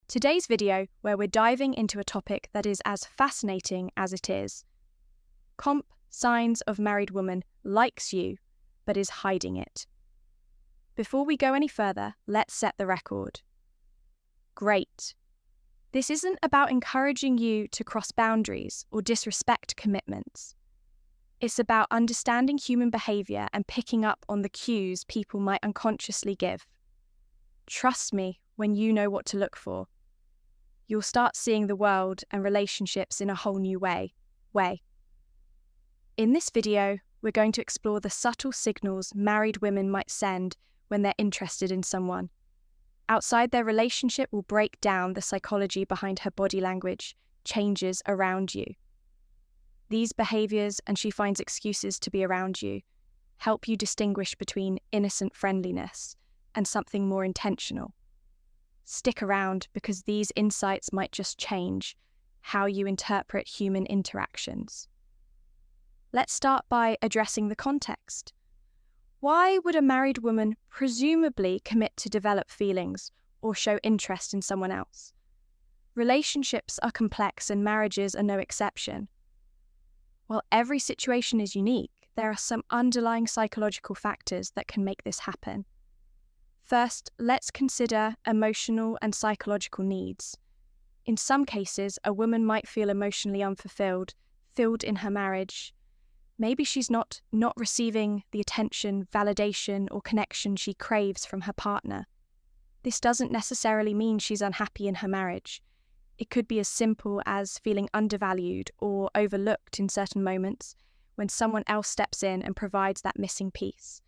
Today's video, where we're diving into a topic that is as fascinating as it is. Signs of married woman likes you, but is hiding it. Before we go any further, let's set the record. Great. This isn't about encouraging you to cross boundaries or disrespect commitments. It's about understanding human behavior and picking up on the cues people might unconsciously give. Trust me when you know what to look for. You'll start seeing the world and relationships in a whole new way. In this video, we're going to explore the subtle signals married women might send when they're interested in someone. Outside their relationship will break down the psychology behind her body language, changes around you. These behaviors, and she finds excuses to be around you, help you distinguish between innocent friendliness and something more intentional. Stick around because these insights might just change how you interpret human interactions. Let's start by addressing the context. Why would a married woman presumably commit to develop feelings or show interest in someone else? Relationships are complex and marriages are no exception. While every situation is unique, there are some underlying psychological factors that can make this happen. First, let's consider emotional and psychological needs. In some cases, a woman might feel emotionally unfulfilled in her marriage. Maybe she's not receiving the attention, validation, or connection she craves from her partner. This doesn't necessarily mean she's unhappy in her marriage. It could be as simple as feeling undervalued or overlooked in certain moments when someone else steps in and provides that missing piece.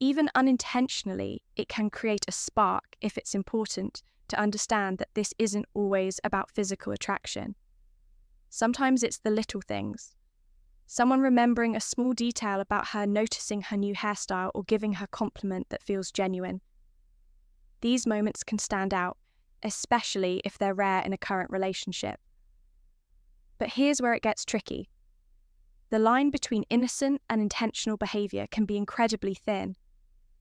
Even unintentionally, it can create a spark if it's important to understand that this isn't always about physical attraction. Sometimes it's the little things. Someone remembering a small detail about her noticing her new hairstyle or giving her compliment that feels genuine. These moments can stand out, especially if they're rare in a current relationship. But here's where it gets tricky. The line between innocent and intentional behavior can be incredibly thin.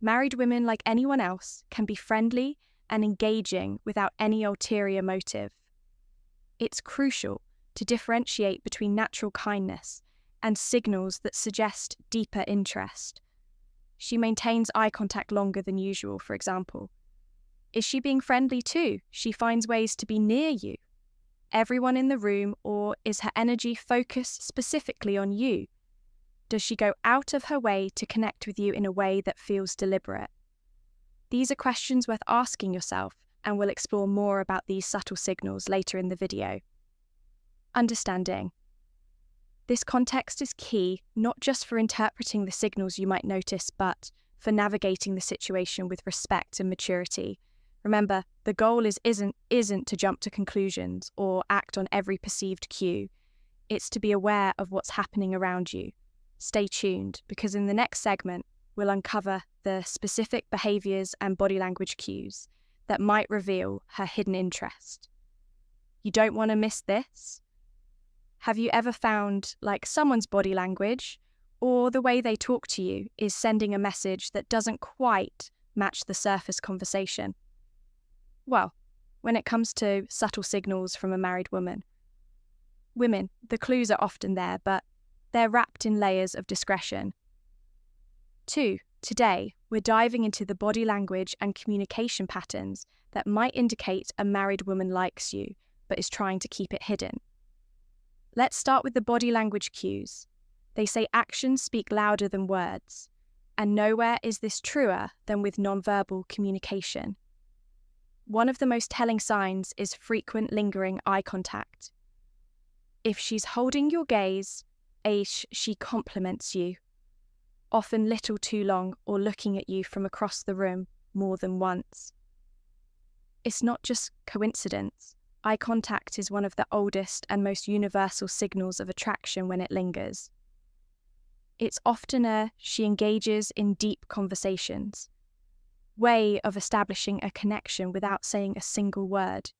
Married women, like anyone else, can be friendly and engaging without any ulterior motive. It's crucial to differentiate between natural kindness and signals that suggest deeper interest. She maintains eye contact longer than usual, for example. Is she being friendly too? She finds ways to be near you, everyone in the room, or is her energy focused specifically on you? Does she go out of her way to connect with you in a way that feels deliberate? These are questions worth asking yourself, and we'll explore more about these subtle signals later in the video. Understanding. This context is key, not just for interpreting the signals you might notice, but for navigating the situation with respect and maturity. Remember, the goal isn't to jump to conclusions or act on every perceived cue. It's to be aware of what's happening around you. Stay tuned, because in the next segment, we'll uncover the specific behaviors and body language cues that might reveal her hidden interest. You don't want to miss this. Have you ever found like someone's body language or the way they talk to you is sending a message that doesn't quite match the surface conversation? Well, when it comes to subtle signals from a married woman, the clues are often there, but they're wrapped in layers of discretion. 2. Today, we're diving into the body language and communication patterns that might indicate a married woman likes you, but is trying to keep it hidden. Let's start with the body language cues. They say actions speak louder than words, and nowhere is this truer than with nonverbal communication. One of the most telling signs is frequent lingering eye contact. If she's holding your gaze, she compliments you, often little too long, or looking at you from across the room more than once. It's not just coincidence. Eye contact is one of the oldest and most universal signals of attraction when it lingers. It's often she engages in deep conversations, way of establishing a connection without saying a single word.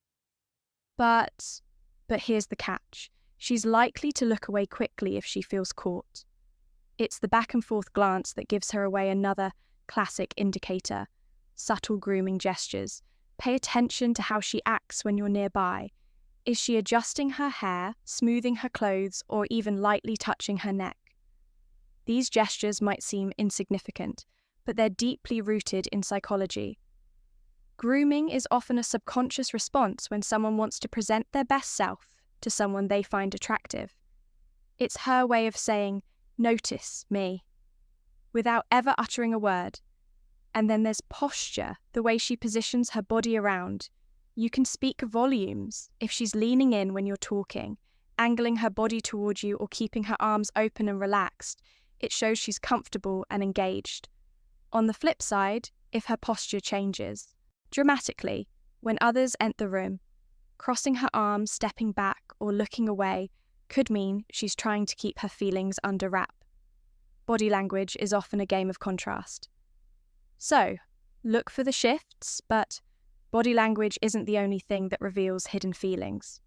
But here's the catch. She's likely to look away quickly if she feels caught. It's the back and forth glance that gives her away, another classic indicator. Subtle grooming gestures, Pay attention to how she acts when you're nearby. Is she adjusting her hair, smoothing her clothes, or even lightly touching her neck? These gestures might seem insignificant, but they're deeply rooted in psychology. Grooming is often a subconscious response when someone wants to present their best self to someone they find attractive. It's her way of saying, "Notice me," without ever uttering a word. And then there's posture, the way she positions her body around. You can speak volumes if she's leaning in when you're talking, angling her body towards you, or keeping her arms open and relaxed. It shows she's comfortable and engaged. On the flip side, if her posture changes dramatically when others enter the room, crossing her arms, stepping back, or looking away could mean she's trying to keep her feelings under wrap. Body language is often a game of contrast. So, look for the shifts, but body language isn't the only thing that reveals hidden feelings.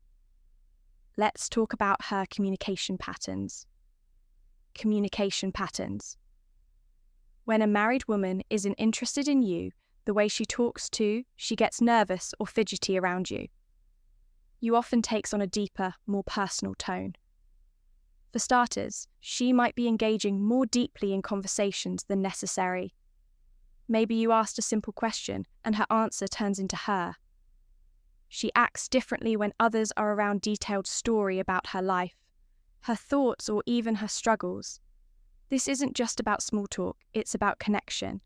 Let's talk about her communication patterns. Communication patterns. When a married woman isn't interested in you, the way she talks to, she gets nervous or fidgety around you. You often takes on a deeper, more personal tone. For starters, she might be engaging more deeply in conversations than necessary. Maybe you asked a simple question and her answer turns into her. She acts differently when others are around detailed story about her life, her thoughts, or even her struggles. This isn't just about small talk, it's about connection.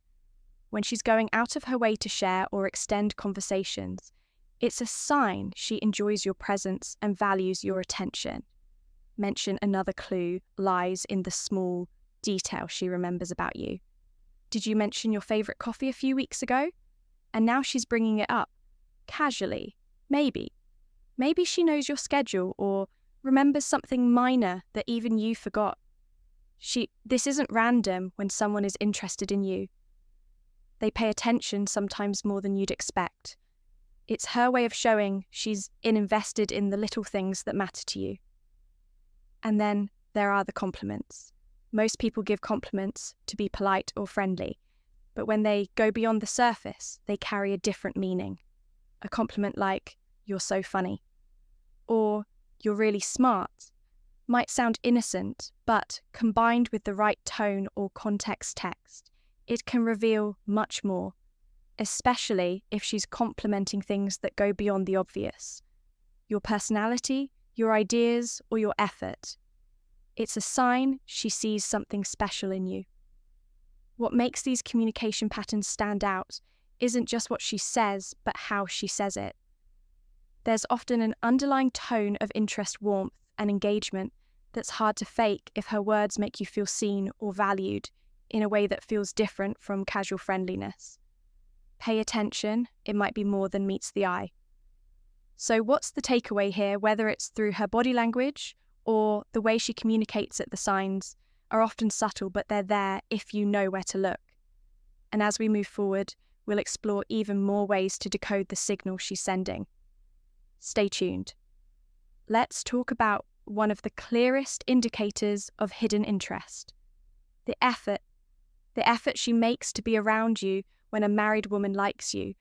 When she's going out of her way to share or extend conversations, it's a sign she enjoys your presence and values your attention. Mention another clue lies in the small detail she remembers about you. Did you mention your favourite coffee a few weeks ago? And now she's bringing it up, casually, maybe. Maybe she knows your schedule or remembers something minor that even you forgot. This isn't random when someone is interested in you. They pay attention sometimes more than you'd expect. It's her way of showing she's invested in the little things that matter to you. And then there are the compliments. Most people give compliments to be polite or friendly, but when they go beyond the surface, they carry a different meaning. A compliment like, "You're so funny," or "You're really smart," might sound innocent, but combined with the right tone or context text, it can reveal much more, especially if she's complimenting things that go beyond the obvious. Your personality, your ideas, or your effort. It's a sign she sees something special in you. What makes these communication patterns stand out isn't just what she says, but how she says it. There's often an underlying tone of interest, warmth, and engagement that's hard to fake if her words make you feel seen or valued in a way that feels different from casual friendliness. Pay attention, it might be more than meets the eye. So what's the takeaway here, whether it's through her body language or the way she communicates it? The signs are often subtle, but they're there if you know where to look. And as we move forward, we'll explore even more ways to decode the signal she's sending. Stay tuned. Let's talk about one of the clearest indicators of hidden interest. The effort she makes to be around you when a married woman likes you,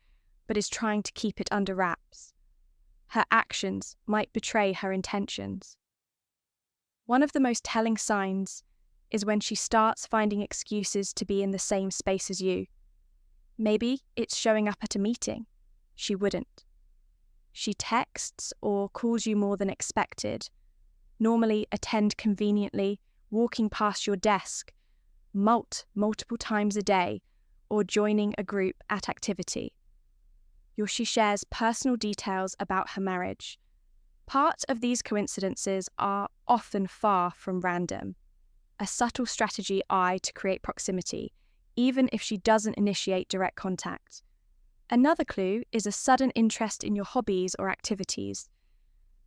but is trying to keep it under wraps. Her actions might betray her intentions. One of the most telling signs is when she starts finding excuses to be in the same space as you. Maybe it's showing up at a meeting. She wouldn't. She texts or calls you more than expected. Normally attend conveniently, walking past your desk, multiple times a day, or joining a group at activity. She shares personal details about her marriage. Part of these coincidences are often far from random. A subtle strategy to create proximity, even if she doesn't initiate direct contact. Another clue is a sudden interest in your hobbies or activities.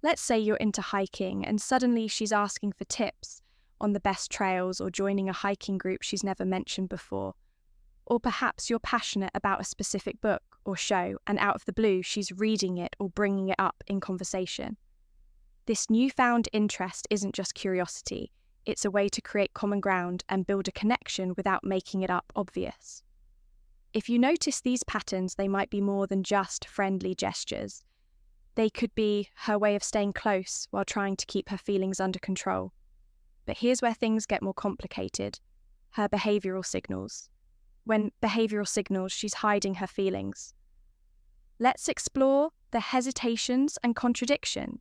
Let's say you're into hiking and suddenly she's asking for tips on the best trails or joining a hiking group she's never mentioned before. Or perhaps you're passionate about a specific book or show and out of the blue she's reading it or bringing it up in conversation. This newfound interest isn't just curiosity, it's a way to create common ground and build a connection without making it up obvious. If you notice these patterns, they might be more than just friendly gestures. They could be her way of staying close while trying to keep her feelings under control. But here's where things get more complicated: her behavioural signals. When behavioural signals, she's hiding her feelings. Let's explore the hesitations and contradictions.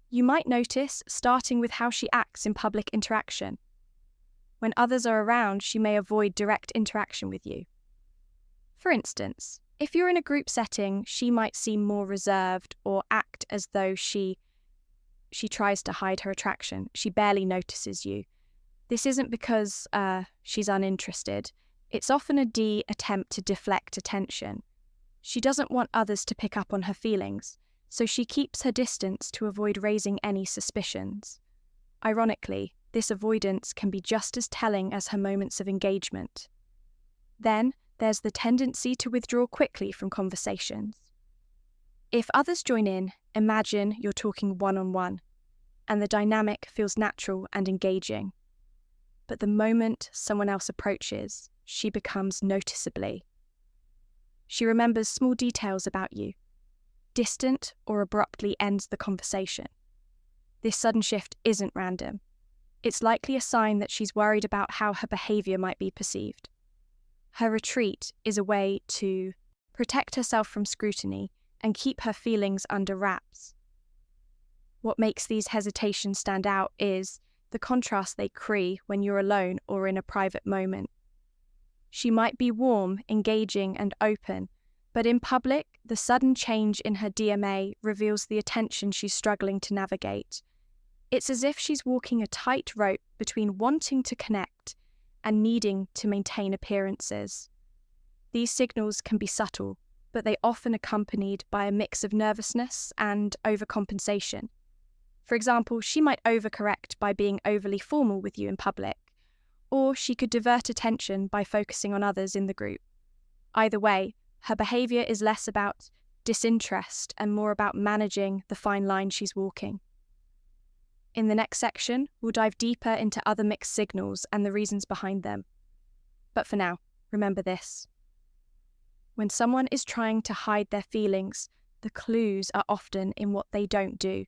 You might notice, starting with how she acts in public interaction. When others are around, she may avoid direct interaction with you. For instance, if you're in a group setting, she might seem more reserved or act as though she tries to hide her attraction. She barely notices you. This isn't because she's uninterested. It's often a attempt to deflect attention. She doesn't want others to pick up on her feelings, so she keeps her distance to avoid raising any suspicions. Ironically, this avoidance can be just as telling as her moments of engagement. Then, there's the tendency to withdraw quickly from conversations. If others join in, imagine you're talking one-on-one, and the dynamic feels natural and engaging. But the moment someone else approaches, she becomes noticeably. She remembers small details about you, distant or abruptly ends the conversation. This sudden shift isn't random. It's likely a sign that she's worried about how her behaviour might be perceived. Her retreat is a way to protect herself from scrutiny and keep her feelings under wraps. What makes these hesitations stand out is the contrast they create when you're alone or in a private moment. She might be warm, engaging, and open, but in public, the sudden change in her DMA reveals the attention she's struggling to navigate. It's as if she's walking a tight rope between wanting to connect and needing to maintain appearances. These signals can be subtle, but they often accompanied by a mix of nervousness and overcompensation. For example, she might overcorrect by being overly formal with you in public, or she could divert attention by focusing on others in the group. Either way, her behaviour is less about disinterest and more about managing the fine line she's walking. In the next section, we'll dive deeper into other mixed signals and the reasons behind them. But for now, remember this. When someone is trying to hide their feelings, the clues are often in what they don't do.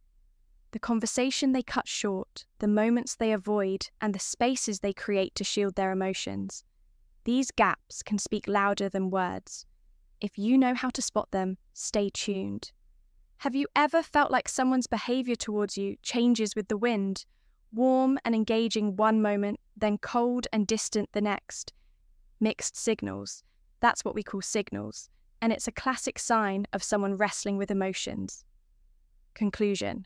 The conversation they cut short, the moments they avoid, and the spaces they create to shield their emotions. These gaps can speak louder than words. If you know how to spot them, stay tuned. Have you ever felt like someone's behaviour towards you changes with the wind? Warm and engaging one moment, then cold and distant the next. Mixed signals. That's what we call signals, and it's a classic sign of someone wrestling with emotions. Conclusion.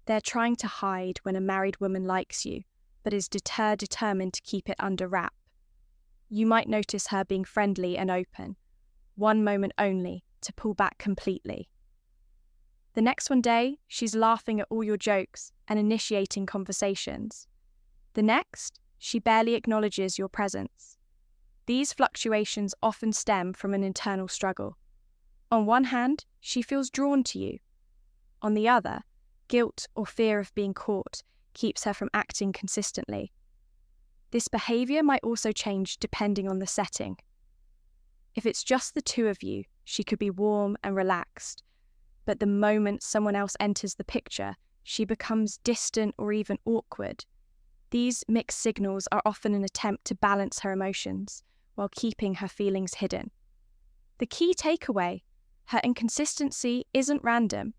They're trying to hide when a married woman likes you, but is determined to keep it under wrap. You might notice her being friendly and open, one moment only, to pull back completely. The next one day, she's laughing at all your jokes and initiating conversations. The next, she barely acknowledges your presence. These fluctuations often stem from an internal struggle. On one hand, she feels drawn to you. On the other, guilt or fear of being caught keeps her from acting consistently. This behaviour might also change depending on the setting. If it's just the two of you, she could be warm and relaxed, but the moment someone else enters the picture, she becomes distant or even awkward. These mixed signals are often an attempt to balance her emotions while keeping her feelings hidden. The key takeaway: her inconsistency isn't random.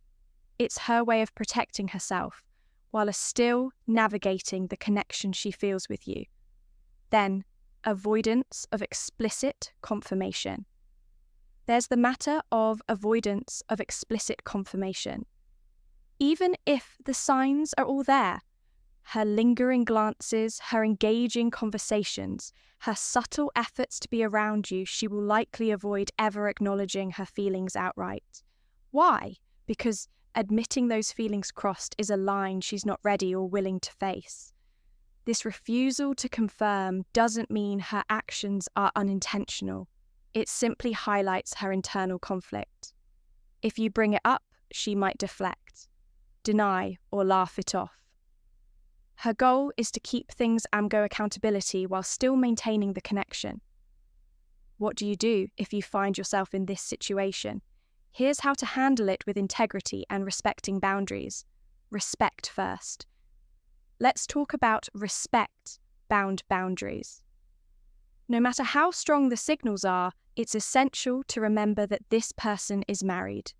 It's her way of protecting herself, while still navigating the connection she feels with you. Then, avoidance of explicit confirmation. There's the matter of avoidance of explicit confirmation. Even if the signs are all there, her lingering glances, her engaging conversations, her subtle efforts to be around you, she will likely avoid ever acknowledging her feelings outright. Why? Because admitting those feelings crossed is a line she's not ready or willing to face. This refusal to confirm doesn't mean her actions are unintentional. It simply highlights her internal conflict. If you bring it up, she might deflect, deny, or laugh it off. Her goal is to keep things AMGO accountability while still maintaining the connection. What do you do if you find yourself in this situation? Here's how to handle it with integrity and respecting boundaries. Respect first. Let's talk about respect-bound boundaries. No matter how strong the signals are, it's essential to remember that this person is married.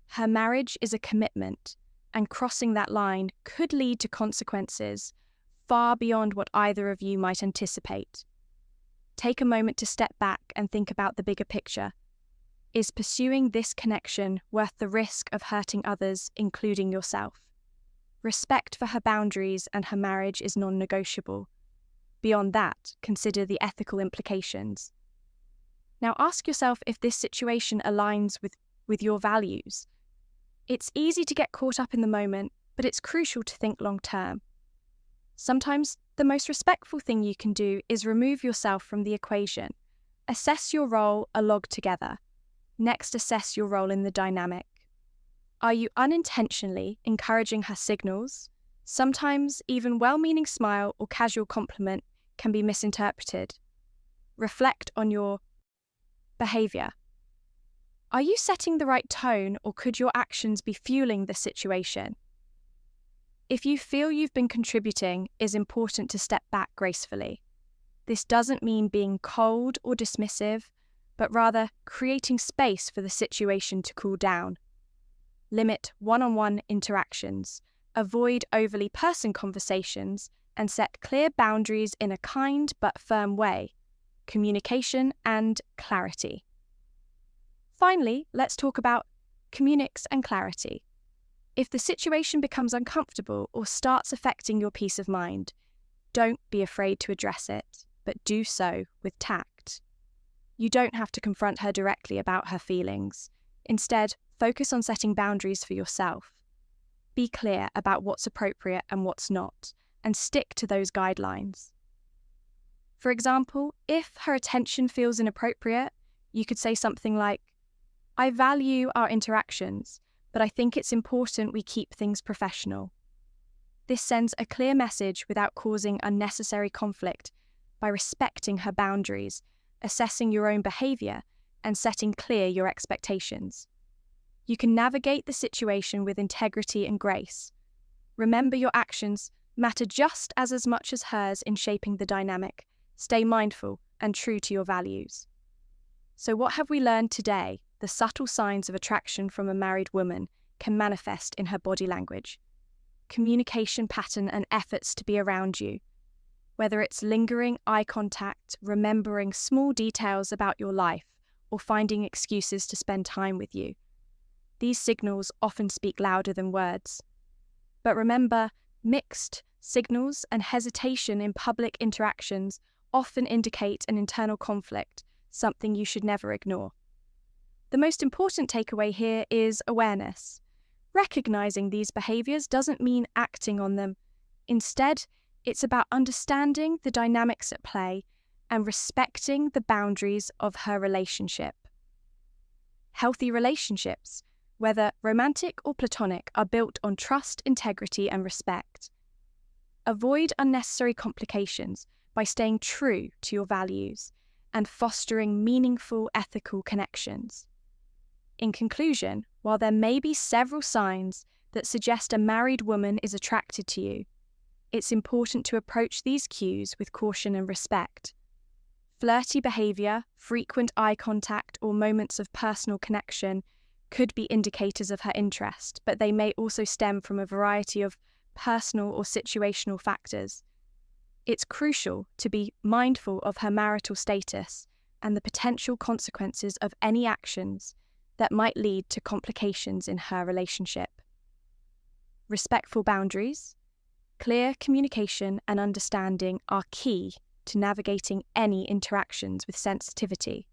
Her marriage is a commitment, and crossing that line could lead to consequences far beyond what either of you might anticipate. Take a moment to step back and think about the bigger picture. Is pursuing this connection worth the risk of hurting others, including yourself? Respect for her boundaries and her marriage is non-negotiable. Beyond that, consider the ethical implications. Now ask yourself if this situation aligns with your values. It's easy to get caught up in the moment, but it's crucial to think long-term. Sometimes the most respectful thing you can do is remove yourself from the equation. Assess your role along together. Next, assess your role in the dynamic. Are you unintentionally encouraging her signals? Sometimes even well-meaning smile or casual compliment can be misinterpreted. Reflect on your behavior. Are you setting the right tone, or could your actions be fueling the situation? If you feel you've been contributing, it's important to step back gracefully. This doesn't mean being cold or dismissive, but rather creating space for the situation to cool down. Limit one-on-one interactions, avoid overly personal conversations, and set clear boundaries in a kind but firm way. Communication and clarity. Finally, let's talk about communication and clarity. If the situation becomes uncomfortable or starts affecting your peace of mind, don't be afraid to address it, but do so with tact. You don't have to confront her directly about her feelings. Instead, focus on setting boundaries for yourself. Be clear about what's appropriate and what's not, and stick to those guidelines. For example, if her attention feels inappropriate, you could say something like, "I value our interactions, but I think it's important we keep things professional." This sends a clear message without causing unnecessary conflict by respecting her boundaries, assessing your own behavior, and setting clear your expectations. You can navigate the situation with integrity and grace. Remember, your actions matter just as much as hers in shaping the dynamic. Stay mindful and true to your values. So what have we learned today? The subtle signs of attraction from a married woman can manifest in her body language, communication pattern, and efforts to be around you. Whether it's lingering eye contact, remembering small details about your life, or finding excuses to spend time with you. These signals often speak louder than words. But remember, mixed signals and hesitation in public interactions often indicate an internal conflict, something you should never ignore. The most important takeaway here is awareness. Recognizing these behaviors doesn't mean acting on them. Instead, it's about understanding the dynamics at play and respecting the boundaries of her relationship. Healthy relationships, whether romantic or platonic, are built on trust, integrity, and respect. Avoid unnecessary complications by staying true to your values and fostering meaningful, ethical connections. In conclusion, while there may be several signs that suggest a married woman is attracted to you, it's important to approach these cues with caution and respect. Flirty behavior, frequent eye contact, or moments of personal connection could be indicators of her interest, but they may also stem from a variety of personal or situational factors. It's crucial to be mindful of her marital status and the potential consequences of any actions that might lead to complications in her relationship. Respectful boundaries, clear communication, and understanding are key to navigating any interactions with sensitivity.